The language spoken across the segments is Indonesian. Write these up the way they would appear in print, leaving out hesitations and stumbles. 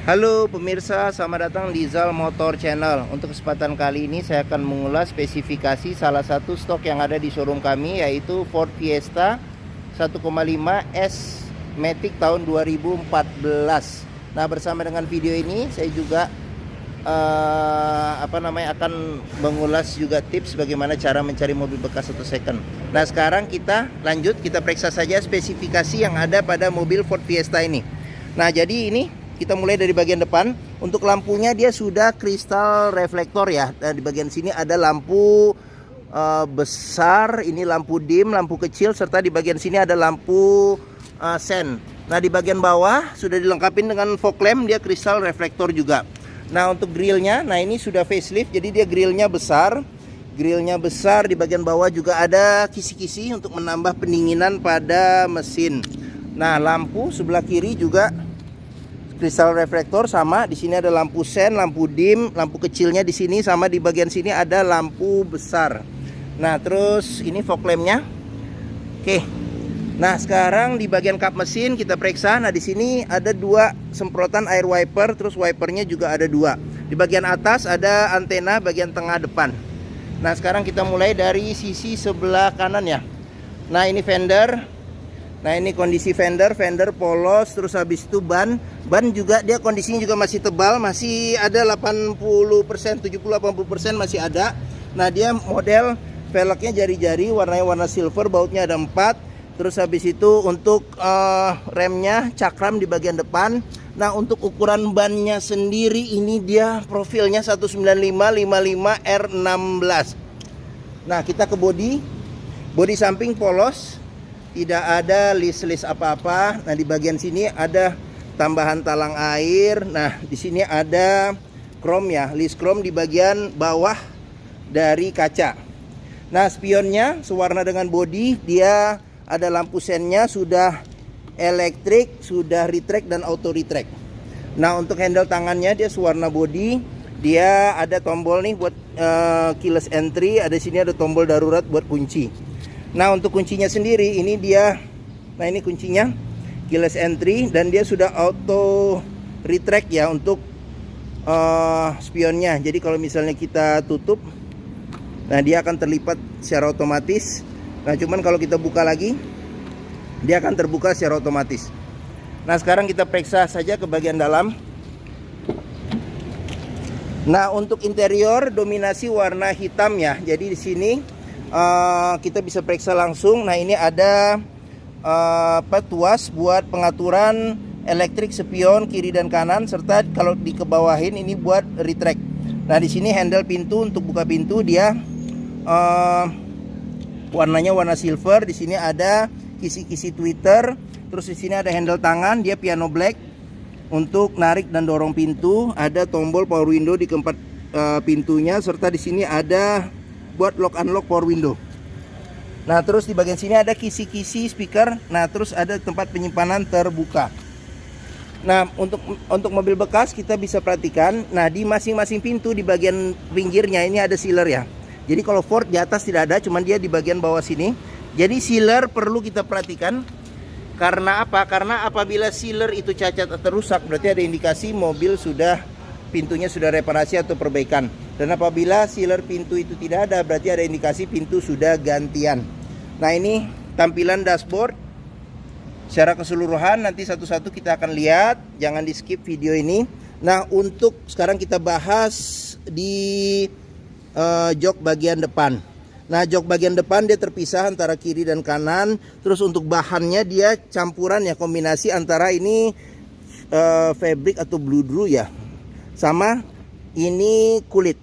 Halo pemirsa, selamat datang di Zal Motor Channel. Untuk kesempatan kali ini saya akan mengulas spesifikasi salah satu stok yang ada di showroom kami, yaitu Ford Fiesta 1,5 S Matic tahun 2014. Nah, bersama dengan video ini saya juga akan mengulas juga tips bagaimana cara mencari mobil bekas atau second. Nah, sekarang kita lanjut, kita periksa saja spesifikasi yang ada pada mobil Ford Fiesta ini. Nah, jadi ini kita mulai dari bagian depan. Untuk lampunya dia sudah kristal reflektor ya. Dan di bagian sini ada lampu besar, ini lampu dim, lampu kecil, serta di bagian sini ada lampu sen. Nah, di bagian bawah sudah dilengkapi dengan fog lamp, dia kristal reflektor juga. Nah, untuk grillnya, nah ini sudah facelift, jadi dia grillnya besar. Grillnya besar, di bagian bawah juga ada kisi-kisi untuk menambah pendinginan pada mesin. Nah, lampu sebelah kiri juga kristal reflektor sama. Di sini ada lampu sen, lampu dim, lampu kecilnya di sini, sama di bagian sini ada lampu besar. Nah, terus ini fog lampnya. Oke. Nah, sekarang di bagian kap mesin kita periksa. Nah, di sini ada dua semprotan air wiper, terus wipernya juga ada dua. Di bagian atas ada antena bagian tengah depan. Nah, sekarang kita mulai dari sisi sebelah kanan ya. Nah, ini fender. Nah, ini kondisi fender polos, terus habis itu ban juga dia kondisinya juga masih tebal, masih ada 80%, 70-80% masih ada. Nah, dia model velgnya jari-jari, warnanya warna silver, bautnya ada 4. Terus habis itu untuk remnya cakram di bagian depan. Nah, untuk ukuran bannya sendiri ini dia profilnya 195/55 R16. Nah, kita ke bodi samping polos. Tidak ada list apa-apa. Nah, di bagian sini ada tambahan talang air. Nah, di sini ada chrome ya, list chrome di bagian bawah dari kaca. Nah, spionnya sewarna dengan bodi, dia ada lampu sennya, sudah elektrik, sudah retract dan auto retract. Nah, untuk handle tangannya dia sewarna bodi, dia ada tombol nih buat keyless entry, ada sini ada tombol darurat buat kunci. Nah, untuk kuncinya sendiri ini dia, nah ini kuncinya keyless entry dan dia sudah auto retract ya untuk spionnya. Jadi kalau misalnya kita tutup, nah dia akan terlipat secara otomatis. Nah, cuman kalau kita buka lagi, dia akan terbuka secara otomatis. Nah, sekarang kita periksa saja ke bagian dalam. Nah, untuk interior dominasi warna hitam ya. Jadi di sini kita bisa periksa langsung. Nah, ini ada tuas buat pengaturan elektrik spion kiri dan kanan, serta kalau dikebawahin ini buat retract. Nah, di sini handle pintu untuk buka pintu, dia warnanya warna silver. Di sini ada kisi-kisi tweeter. Terus di sini ada handle tangan, dia piano black untuk narik dan dorong pintu. Ada tombol power window di keempat pintunya, serta di sini ada buat lock unlock power window. Nah, terus di bagian sini ada kisi-kisi speaker. Nah, terus ada tempat penyimpanan terbuka. Nah, untuk mobil bekas kita bisa perhatikan, nah di masing-masing pintu di bagian pinggirnya ini ada sealer ya. Jadi kalau Ford di atas tidak ada, cuman dia di bagian bawah sini. Jadi sealer perlu kita perhatikan. Karena apa? Karena apabila sealer itu cacat atau rusak, berarti ada indikasi mobil sudah, pintunya sudah reparasi atau perbaikan. Dan apabila sealer pintu itu tidak ada, berarti ada indikasi pintu sudah gantian. Nah, ini tampilan dashboard secara keseluruhan, nanti satu-satu kita akan lihat, jangan di skip video ini. Nah, untuk sekarang kita bahas di jok bagian depan. Nah, jok bagian depan dia terpisah antara kiri dan kanan. Terus untuk bahannya dia campuran ya, kombinasi antara ini fabric atau bludru ya, sama ini kulit.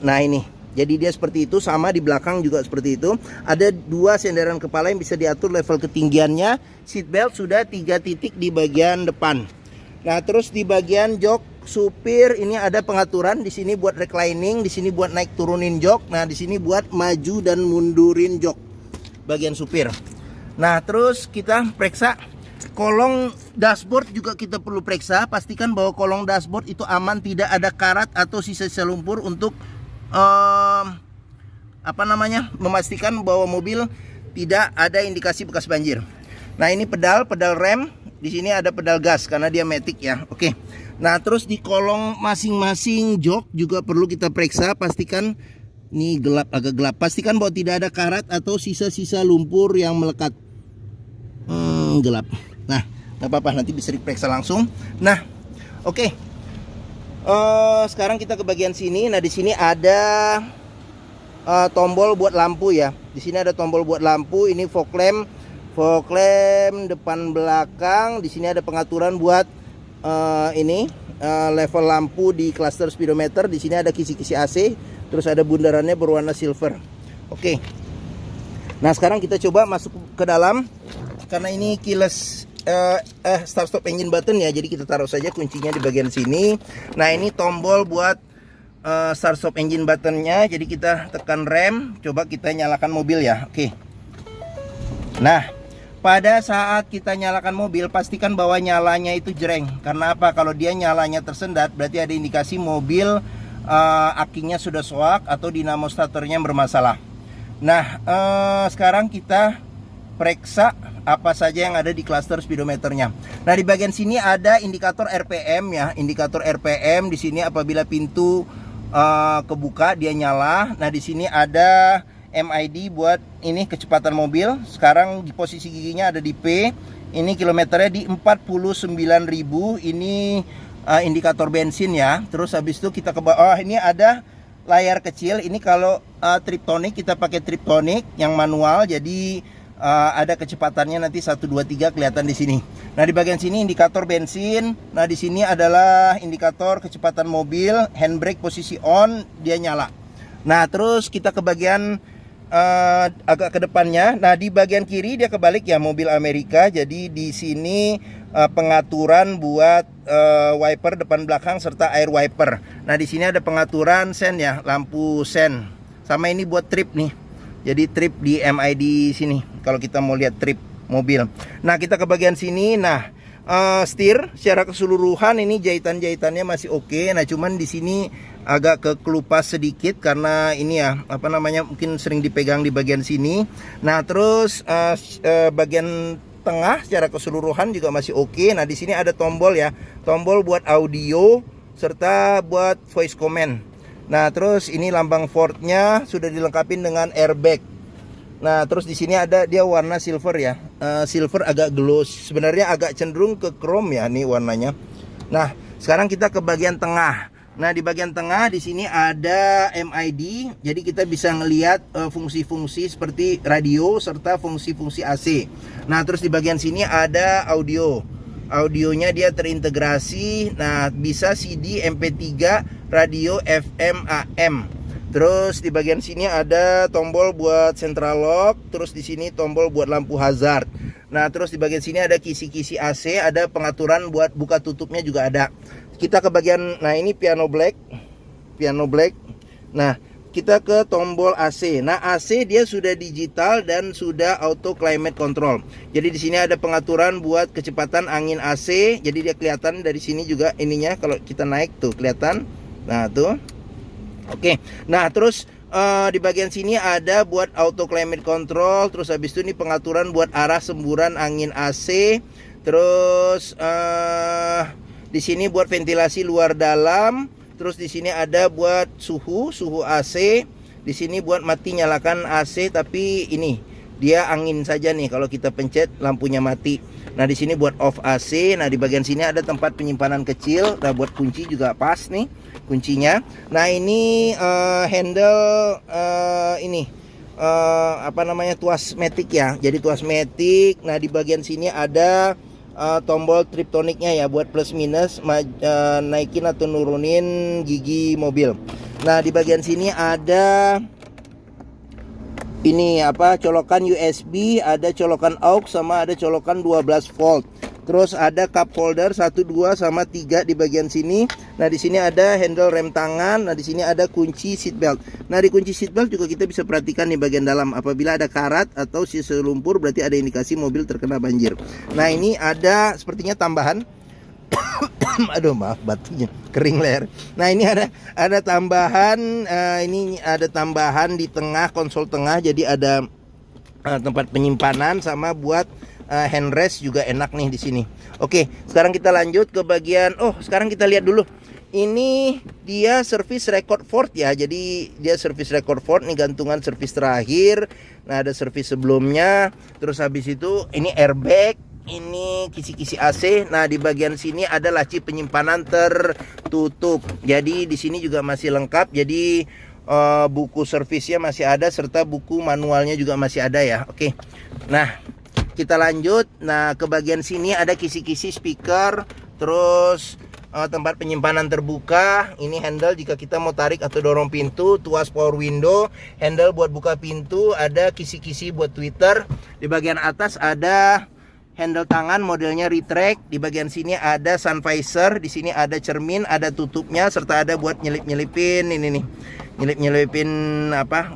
Nah, ini jadi dia seperti itu, sama di belakang juga seperti itu. Ada dua senderan kepala yang bisa diatur level ketinggiannya. Seat belt sudah 3 titik di bagian depan. Nah, terus di bagian jok supir ini ada pengaturan. Di sini buat reclining, di sini buat naik turunin jok. Nah, di sini buat maju dan mundurin jok bagian supir. Nah, terus kita periksa kolong dashboard juga kita perlu periksa. Pastikan bahwa kolong dashboard itu aman, tidak ada karat atau sisa-sisa lumpur untuk memastikan bahwa mobil tidak ada indikasi bekas banjir. Nah, ini pedal rem di sini ada pedal gas karena dia matic ya. Oke. Nah, terus di kolong masing-masing jok juga perlu kita periksa, pastikan ini agak gelap. Pastikan bahwa tidak ada karat atau sisa-sisa lumpur yang melekat. Gelap. Nah, nggak apa-apa, nanti bisa diperiksa langsung. Nah, oke. Sekarang kita ke bagian sini. Nah, di sini ada tombol buat lampu ya. Di sini ada tombol buat lampu. Ini fog lamp depan belakang. Di sini ada pengaturan buat level lampu di cluster speedometer. Di sini ada kisi-kisi AC, terus ada bundarannya berwarna silver. Oke. Nah, sekarang kita coba masuk ke dalam. Karena ini keyless start stop engine button ya, jadi kita taruh saja kuncinya di bagian sini. Nah, ini tombol buat start stop engine buttonnya. Jadi kita tekan rem, coba kita nyalakan mobil ya. Oke. Nah, pada saat kita nyalakan mobil, pastikan bahwa nyalanya itu jreng. Karena apa? Kalau dia nyalanya tersendat, berarti ada indikasi mobil akinya sudah soak atau dinamo starternya bermasalah. Nah, sekarang kita periksa apa saja yang ada di cluster speedometernya. Nah, di bagian sini ada indikator RPM ya. Indikator RPM di sini apabila pintu kebuka dia nyala. Nah, di sini ada MID buat ini kecepatan mobil. Sekarang di posisi giginya ada di P. Ini kilometernya di 49.000. Ini indikator bensin ya. Terus habis itu kita ke bawah. Ini ada layar kecil. Ini kalau triptonic kita pakai triptonic yang manual. Jadi ada kecepatannya nanti 1 2 3 kelihatan di sini. Nah, di bagian sini indikator bensin. Nah, di sini adalah indikator kecepatan mobil, handbrake posisi on, dia nyala. Nah, terus kita ke bagian agak ke depannya. Nah, di bagian kiri dia kebalik ya, mobil Amerika. Jadi di sini pengaturan buat wiper depan belakang serta air wiper. Nah, di sini ada pengaturan sen ya, lampu sen. Sama ini buat trip nih. Jadi trip di MID sini kalau kita mau lihat trip mobil. Nah, kita ke bagian sini. Nah, setir secara keseluruhan ini jahitan-jahitannya masih oke. Nah, cuman di sini agak kekelupas sedikit karena ini ya, apa namanya, mungkin sering dipegang di bagian sini. Nah, terus bagian tengah secara keseluruhan juga masih oke. Nah, di sini ada tombol ya, tombol buat audio serta buat voice command. Nah, terus ini lambang Ford-nya sudah dilengkapi dengan airbag. Nah, terus di sini ada dia warna silver ya. Silver agak gloss. Sebenarnya agak cenderung ke chrome ya nih warnanya. Nah, sekarang kita ke bagian tengah. Nah, di bagian tengah di sini ada MID. Jadi kita bisa ngelihat fungsi-fungsi seperti radio serta fungsi-fungsi AC. Nah, terus di bagian sini ada audio. Audionya dia terintegrasi. Nah, bisa CD, MP3, radio, FM, AM. Terus di bagian sini ada tombol buat central lock. Terus di sini tombol buat lampu hazard. Nah, terus di bagian sini ada kisi-kisi AC. Ada pengaturan buat buka tutupnya juga ada. Kita ke bagian, nah ini piano black. Nah, kita ke tombol AC. Nah, AC dia sudah digital dan sudah auto climate control. Jadi di sini ada pengaturan buat kecepatan angin AC. Jadi dia kelihatan dari sini juga ininya kalau kita naik tuh kelihatan. Nah, tuh. Oke. Nah, terus di bagian sini ada buat auto climate control. Terus habis itu ini pengaturan buat arah semburan angin AC. Terus di sini buat ventilasi luar dalam. Terus di sini ada buat suhu AC. Di sini buat mati nyalakan AC, tapi ini dia angin saja nih. Kalau kita pencet lampunya mati. Nah, di sini buat off AC. Nah, di bagian sini ada tempat penyimpanan kecil. Nah, buat kunci juga pas nih kuncinya. Nah, ini handle apa namanya, tuas matic ya. Jadi tuas matic. Nah, di bagian sini ada tombol triptoniknya ya buat plus minus naikin atau nurunin gigi mobil. Nah, di bagian sini ada ini apa, colokan USB, ada colokan aux sama ada colokan 12 volt. Terus ada cup holder 1, 2 sama 3 di bagian sini. Nah, di sini ada handle rem tangan. Nah, di sini ada kunci seat belt. Nah, di kunci seat belt juga kita bisa perhatikan di bagian dalam. Apabila ada karat atau sisa lumpur berarti ada indikasi mobil terkena banjir. Nah, ini ada sepertinya tambahan. Aduh, maaf batunya kering leher. Nah, ini ada tambahan, ini ada tambahan di tengah konsol tengah. Jadi ada tempat penyimpanan sama buat handrest juga enak nih di sini. Oke, sekarang kita lanjut ke bagian. Sekarang kita lihat dulu. Ini dia service record Ford ya. Jadi dia service record Ford nih, gantungan service terakhir. Nah, ada service sebelumnya. Terus habis itu ini airbag, ini kisi-kisi AC. Nah, di bagian sini ada laci penyimpanan tertutup. Jadi di sini juga masih lengkap. Jadi buku servisnya masih ada serta buku manualnya juga masih ada ya. Oke. Nah, kita lanjut. Nah, ke bagian sini ada kisi-kisi speaker, terus tempat penyimpanan terbuka. Ini handle jika kita mau tarik atau dorong pintu, tuas power window, handle buat buka pintu, ada kisi-kisi buat tweeter. Di bagian atas ada handle tangan modelnya retract. Di bagian sini ada sun visor, di sini ada cermin, ada tutupnya serta ada buat nyelip-nyelipin ini nih. Nyelip-nyelipin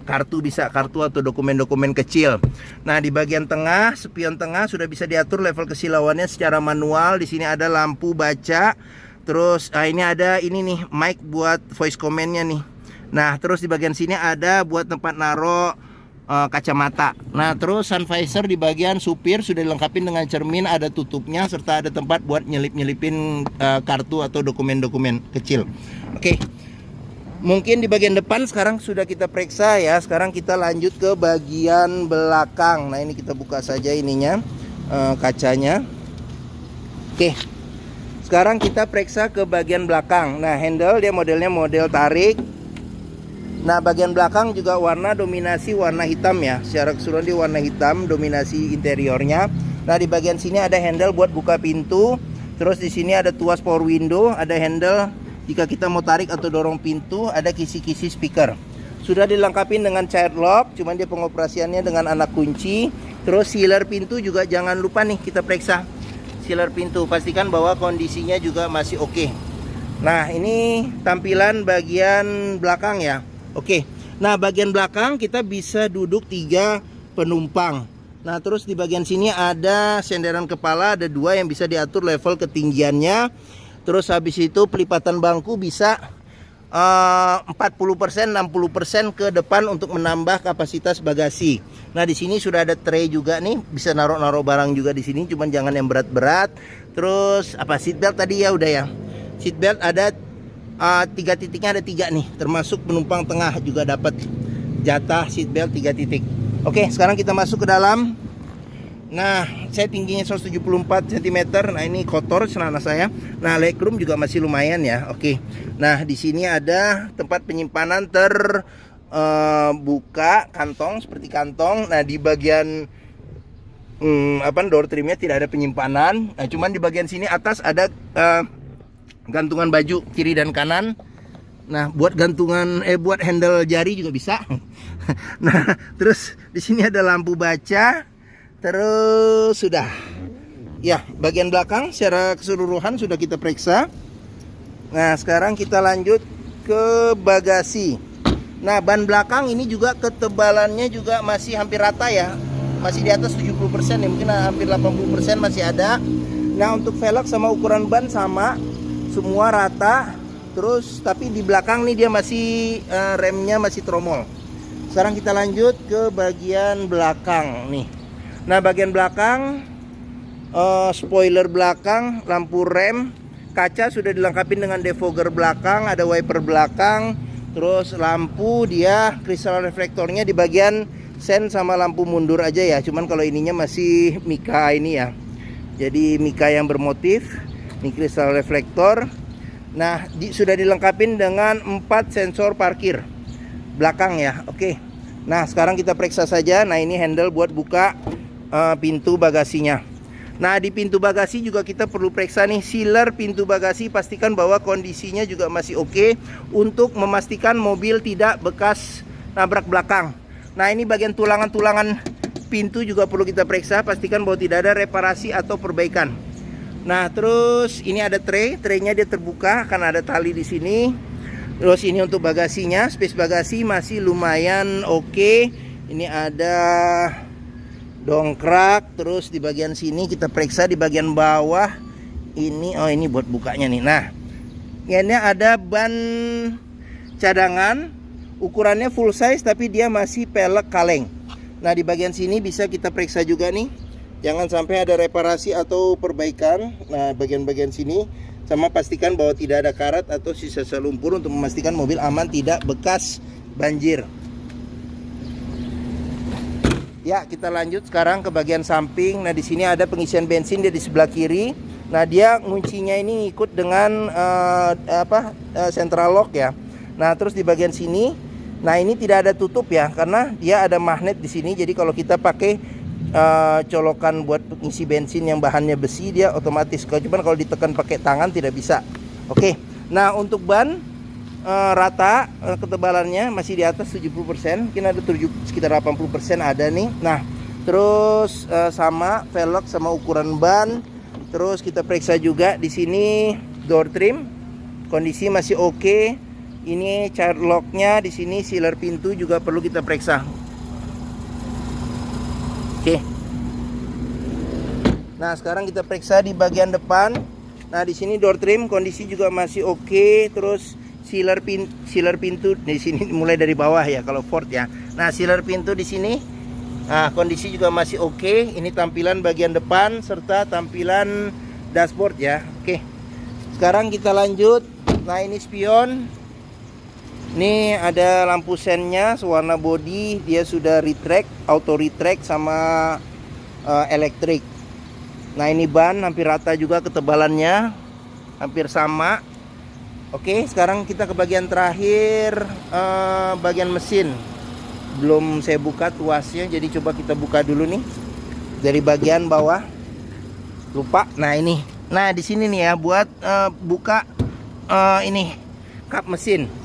kartu, bisa kartu atau dokumen-dokumen kecil. Nah, di bagian tengah, spion tengah sudah bisa diatur level kesilauannya secara manual. Di sini ada lampu baca. Terus ini ada ini nih mic buat voice command-nya nih. Nah, terus di bagian sini ada buat tempat naruh kacamata. Nah, terus sun visor di bagian supir sudah dilengkapi dengan cermin, ada tutupnya serta ada tempat buat nyelip-nyelipin kartu atau dokumen-dokumen kecil. Oke. Mungkin di bagian depan sekarang sudah kita periksa ya. Sekarang kita lanjut ke bagian belakang. Nah, ini kita buka saja ininya, kacanya. Oke. Sekarang kita periksa ke bagian belakang. Nah, handle dia modelnya model tarik. Nah, bagian belakang juga warna dominasi warna hitam ya. Secara keseluruhan dia warna hitam, dominasi interiornya. Nah, di bagian sini ada handle buat buka pintu. Terus di sini ada tuas power window, ada handle jika kita mau tarik atau dorong pintu, ada kisi-kisi speaker. Sudah dilengkapi dengan child lock, cuman dia pengoperasiannya dengan anak kunci. Terus sealer pintu juga jangan lupa nih kita periksa. Sealer pintu, pastikan bahwa kondisinya juga masih oke. Nah, ini tampilan bagian belakang ya. Oke. Nah, bagian belakang kita bisa duduk 3 penumpang. Nah, terus di bagian sini ada senderan kepala, ada 2 yang bisa diatur level ketinggiannya. Terus habis itu pelipatan bangku bisa 40%, 60% ke depan untuk menambah kapasitas bagasi. Nah, di sini sudah ada tray juga nih, bisa naruh barang juga di sini, cuman jangan yang berat-berat. Terus seat belt tadi ya udah ya. Seat belt ada 3 titiknya, ada 3 nih, termasuk penumpang tengah juga dapat jatah seat belt 3 titik. Oke, sekarang kita masuk ke dalam. Nah, saya tingginya 174 cm. Nah, ini kotor celana saya. Nah, legroom juga masih lumayan ya. Oke. Nah, di sini ada tempat penyimpanan terbuka, kantong seperti kantong. Nah, di bagian door trimnya tidak ada penyimpanan. Nah, cuman di bagian sini atas ada gantungan baju kiri dan kanan. Nah, buat gantungan buat handle jari juga bisa. Nah, terus di sini ada lampu baca. Terus sudah. Ya, bagian belakang secara keseluruhan sudah kita periksa. Nah, sekarang kita lanjut ke bagasi. Nah, ban belakang ini juga ketebalannya juga masih hampir rata ya. Masih di atas 70% ya, mungkin hampir 80% masih ada. Nah, untuk velg sama ukuran ban sama, semua rata. Terus tapi di belakang nih dia masih remnya masih tromol. Sekarang kita lanjut ke bagian belakang nih. Nah, bagian belakang spoiler belakang, lampu rem, kaca sudah dilengkapi dengan defogger belakang, ada wiper belakang, terus lampu dia kristal reflektornya di bagian sen sama lampu mundur aja ya. Cuman kalau ininya masih mika ini ya. Jadi mika yang bermotif, ini kristal reflektor. Nah, sudah dilengkapi dengan 4 sensor parkir belakang ya. Oke. Nah, sekarang kita periksa saja. Nah, ini handle buat buka pintu bagasinya. Nah, di pintu bagasi juga kita perlu periksa nih sealer pintu bagasi, pastikan bahwa kondisinya juga masih oke untuk memastikan mobil tidak bekas nabrak belakang. Nah, ini bagian tulangan-tulangan pintu juga perlu kita periksa, pastikan bahwa tidak ada reparasi atau perbaikan. Nah, terus ini ada traynya dia terbuka karena ada tali di sini. Terus ini untuk bagasinya, space bagasi masih lumayan oke. Ini ada dongkrak. Terus di bagian sini kita periksa di bagian bawah ini, ini buat bukanya nih. Nah, ini ada ban cadangan, ukurannya full size tapi dia masih pelek kaleng. Nah, di bagian sini bisa kita periksa juga nih Jangan sampai ada reparasi atau perbaikan. Nah, bagian-bagian sini sama pastikan bahwa tidak ada karat atau sisa lumpur untuk memastikan mobil aman tidak bekas banjir. Ya, kita lanjut sekarang ke bagian samping. Nah, di sini ada pengisian bensin dia di sebelah kiri. Nah, dia kuncinya ini ikut dengan central lock ya. Nah, terus di bagian sini, nah ini tidak ada tutup ya, karena dia ada magnet di sini. Jadi kalau kita pakai colokan buat pengisi bensin yang bahannya besi, dia otomatis. Cuman kalau ditekan pakai tangan tidak bisa. Oke. Nah, untuk ban rata, ketebalannya masih di atas 70%, mungkin ada sekitar 80% ada nih. Nah, terus sama velg sama ukuran ban. Terus kita periksa juga di sini door trim, kondisi masih oke. Ini child locknya di sini, sealer pintu juga perlu kita periksa. Oke. Nah, sekarang kita periksa di bagian depan. Nah, di sini door trim kondisi juga masih oke. Terus sealer pintu di sini mulai dari bawah ya kalau Ford ya. Nah, sealer pintu di sini, nah, kondisi juga masih oke. Ini tampilan bagian depan serta tampilan dashboard ya. Oke. Sekarang kita lanjut. Nah, ini spion. Ini ada lampu sennya, warna body dia sudah retract, auto retract sama elektrik. Nah, ini ban hampir rata juga ketebalannya, hampir sama. Oke, sekarang kita ke bagian terakhir, bagian mesin. Belum saya buka tuasnya, jadi coba kita buka dulu nih dari bagian bawah. Lupa. Nah, ini. Nah, di sini nih ya buat buka ini kap mesin.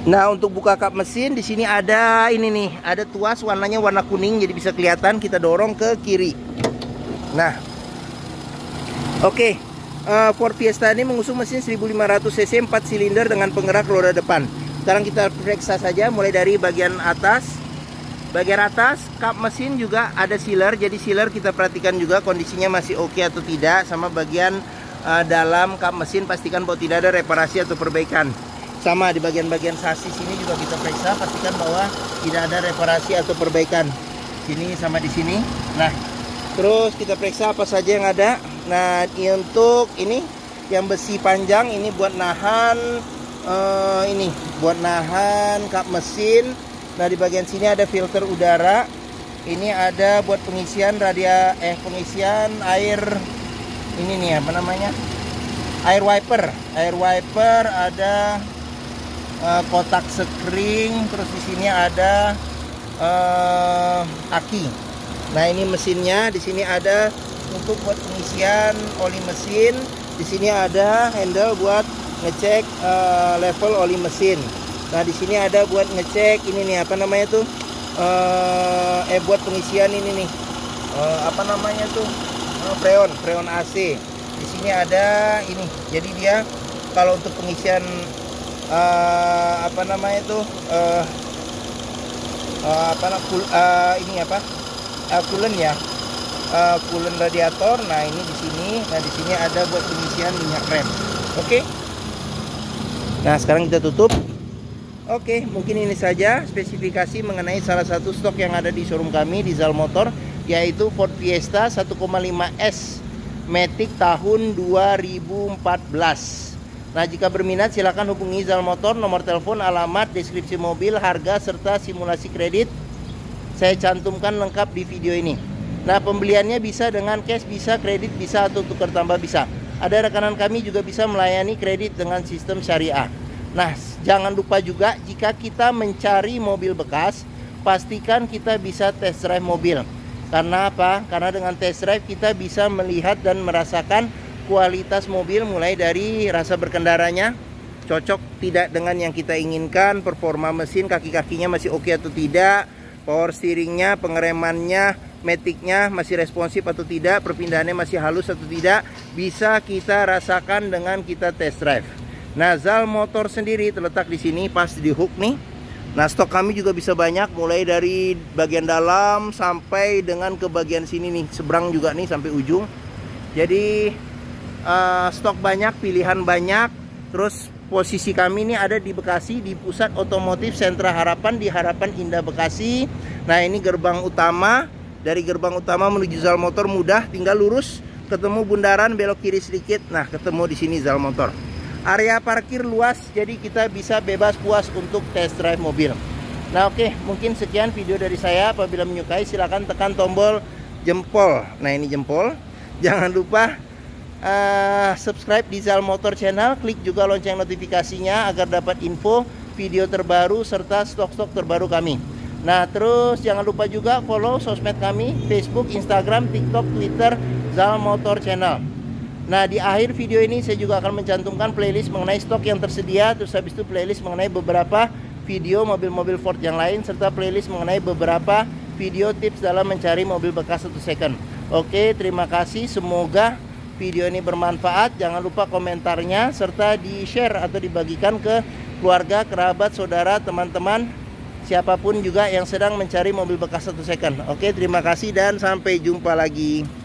Nah, untuk buka kap mesin di sini ada ini nih, ada tuas warnanya warna kuning, jadi bisa kelihatan. Kita dorong ke kiri. Nah, oke. Ford Fiesta ini mengusung mesin 1500 cc 4 silinder dengan penggerak roda depan. Sekarang kita periksa saja mulai dari bagian atas. Bagian atas kap mesin juga ada sealer, jadi sealer kita perhatikan juga kondisinya masih oke atau tidak. Sama bagian dalam kap mesin pastikan bahwa tidak ada reparasi atau perbaikan. Sama di bagian-bagian sasis ini juga kita periksa, pastikan bahwa tidak ada reparasi atau perbaikan. Sini sama di sini. Nah, terus kita periksa apa saja yang ada. Nah, untuk ini yang besi panjang ini buat nahan ini buat nahan kap mesin. Nah, di bagian sini ada filter udara. Ini ada buat pengisian pengisian air ini nih apa namanya? Air wiper. Air wiper ada kotak sekring, terus di sini ada aki. Nah, ini mesinnya, di sini ada untuk buat pengisian oli mesin. Di sini ada handle buat ngecek level oli mesin. Nah, di sini ada buat ngecek ini nih apa namanya tuh buat pengisian ini nih apa namanya tuh freon AC. Di sini ada ini. Jadi dia kalau untuk pengisian coolant ya, coolant radiator. Nah, ini di sini. Nah, di sini ada buat pengisian minyak rem. Oke. Nah, sekarang kita tutup. Oke, mungkin ini saja spesifikasi mengenai salah satu stok yang ada di showroom kami di Zal Motor, yaitu Ford Fiesta 1,5S Matic tahun 2014. Nah, jika berminat silakan hubungi Zal Motor, nomor telepon, alamat, deskripsi mobil, harga, serta simulasi kredit saya cantumkan lengkap di video ini. Nah, pembeliannya bisa dengan cash, bisa kredit, bisa atau tukar tambah bisa. Ada rekanan kami juga bisa melayani kredit dengan sistem syariah. Nah, jangan lupa juga jika kita mencari mobil bekas, pastikan kita bisa test drive mobil. Karena apa? Karena dengan test drive kita bisa melihat dan merasakan kualitas mobil, mulai dari rasa berkendaranya cocok tidak dengan yang kita inginkan, performa mesin, kaki-kakinya masih oke atau tidak, power steeringnya, pengeremannya, maticnya masih responsif atau tidak, perpindahannya masih halus atau tidak, bisa kita rasakan dengan kita test drive. Nah, Zal Motor sendiri terletak di sini pas di hook nih. Nah, stok kami juga bisa banyak, mulai dari bagian dalam sampai dengan ke bagian sini nih, seberang juga nih sampai ujung. Jadi stok banyak, pilihan banyak. Terus posisi kami ini ada di Bekasi, di Pusat Otomotif Sentra Harapan, di Harapan Indah Bekasi. Nah, ini gerbang utama. Dari gerbang utama menuju Zal Motor mudah, tinggal lurus, ketemu bundaran, belok kiri sedikit. Nah, ketemu di sini Zal Motor. Area parkir luas, jadi kita bisa bebas puas untuk test drive mobil. Nah, oke, mungkin sekian video dari saya. Apabila menyukai, silahkan tekan tombol jempol. Nah, ini jempol. Jangan lupa subscribe di Zal Motor Channel, klik juga lonceng notifikasinya agar dapat info video terbaru serta stok-stok terbaru kami. Nah, terus jangan lupa juga follow sosmed kami, Facebook, Instagram, TikTok, Twitter, Zal Motor Channel. Nah, di akhir video ini saya juga akan mencantumkan playlist mengenai stok yang tersedia, terus habis itu playlist mengenai beberapa video mobil-mobil Ford yang lain, serta playlist mengenai beberapa video tips dalam mencari mobil bekas atau second. Oke, terima kasih, semoga video ini bermanfaat. Jangan lupa komentarnya serta di-share atau dibagikan ke keluarga, kerabat, saudara, teman-teman, siapapun juga yang sedang mencari mobil bekas atau second. Oke, terima kasih dan sampai jumpa lagi.